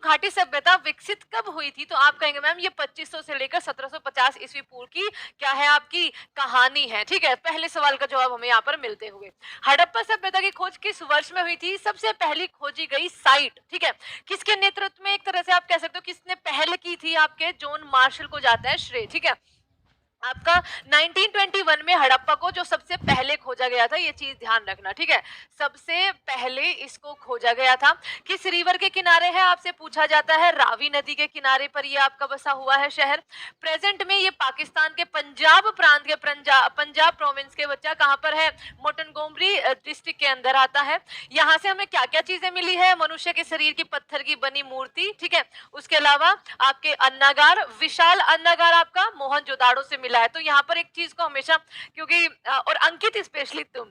घाटी सभ्यता विकसित कब हुई थी? तो आप कहेंगे मैम ये 2500 से लेकर 1750 ईस्वी पूर्व की क्या है आपकी कहानी है। ठीक है, पहले सवाल का जवाब हमें यहाँ पर मिलते हुए। हड़प्पा सभ्यता की खोज किस वर्ष में हुई थी? सबसे पहली खोजी गई साइट, ठीक है, किसके नेतृत्व में, एक तरह से आप कह सकते हो किसने पहल की थी, आपके जॉन मार्शल को जाता है श्रेय। ठीक है, आपका 1921 में हड़प्पा को जो सबसे पहले खोजा गया था, ये चीज ध्यान रखना। ठीक है, सबसे पहले इसको खोजा गया था। किस रिवर के किनारे है आपसे पूछा जाता है? रावी नदी के किनारे पर ये आपका बसा हुआ है शहर। प्रेजेंट में ये पाकिस्तान के पंजाब प्रांत के पंजाब प्रोविंस के बच्चा कहां पर है? मोटनगोमरी डिस्ट्रिक्ट के अंदर आता है। यहाँ से हमें क्या क्या चीजें मिली है? मनुष्य के शरीर की पत्थर की बनी मूर्ति, ठीक है, उसके अलावा आपके अन्नागार, विशाल अन्नागार आपका मोहनजोदाड़ो से मिला है। तो यहाँ पर एक चीज को हमेशा, क्योंकि और अंकित स्पेशली तुम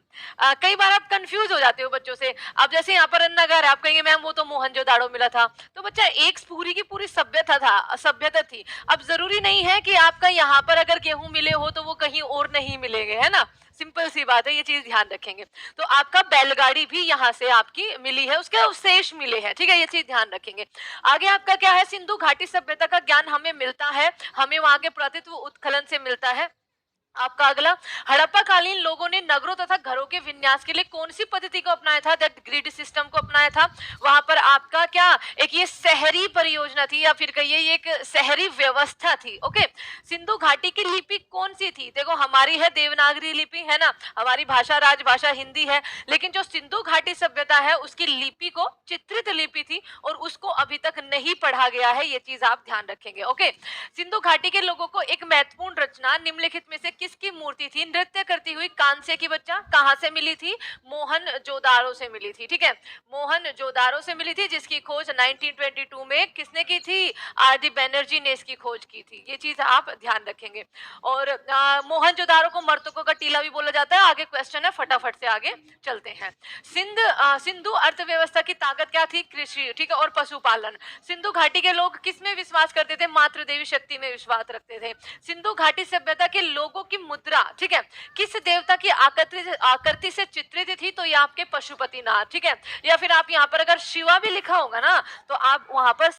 कई बार आप कंफ्यूज हो जाते हो बच्चों से। अब जैसे यहाँ पर अन्नागार, आप कहेंगे मैम वो तो मोहनजोदाड़ो मिला था। तो बच्चा एक पूरी की पूरी सभ्यता थी। अब जरूरी नहीं है कि आपका यहाँ पर अगर गेहूं मिले हो तो वो कहीं और नहीं मिलेंगे, है ना, सिंपल सी बात है, ये चीज ध्यान रखेंगे। तो आपका बैलगाड़ी भी यहाँ से आपकी मिली है, उसके अवशेष मिले हैं। ठीक है, ये चीज ध्यान रखेंगे। आगे आपका क्या है? सिंधु घाटी सभ्यता का ज्ञान हमें मिलता है, हमें वहां के पुरातत्व उत्खनन से मिलता है। आपका अगला, हड़प्पा कालीन लोगों ने नगरों तथा घरों के विन्यास के लिए कौन सी पद्धति को अपनाया था? दैट ग्रिड सिस्टम को अपनाया था। वहां पर आपका क्या, एक ये शहरी परियोजना थी, या फिर कहिए ये एक शहरी व्यवस्था थी। ओके, सिंधु घाटी की लिपि कौन सी थी? देखो हमारी है देवनागरी लिपि, है ना, हमारी भाषा राजभाषा हिंदी है, लेकिन जो सिंधु घाटी सभ्यता है उसकी लिपि को चित्रित लिपि थी और उसको अभी तक नहीं पढ़ा गया है, ये चीज आप ध्यान रखेंगे। ओके, सिंधु घाटी के लोगों को एक महत्वपूर्ण रचना निम्नलिखित में से किसकी मूर्ति थी? नृत्य करती हुई कांस्य की बच्चा, कहां से मिली थी? मोहनजोदाड़ो से मिली थी। ठीक है, मोहनजोदाड़ो से मिली थी, जिसकी खोज 1922 में किसने की थी? आर डी बैनर्जी ने इसकी खोज की थी। ये चीज आप ध्यान रखेंगे। और मोहनजोदाड़ो को मर्तकों का टीला भी बोला जाता है। आगे क्वेश्चन है, फटाफट से आगे चलते हैं। सिंधु अर्थव्यवस्था की ताकत क्या थी? कृषि, ठीक है, और पशुपालन। सिंधु घाटी के लोग किस में विश्वास करते थे? मातृ देवी शक्ति में विश्वास रखते थे। सिंधु घाटी सभ्यता के लोगों की मुद्रा, ठीक है, किस देवता की आकृति से चित्रित थी? तो ये आपके पशुपतिनाथ। ठीक है, या फिर आप यहाँ पर अगर शिवा भी लिखा होगा ना तो आप वहां पर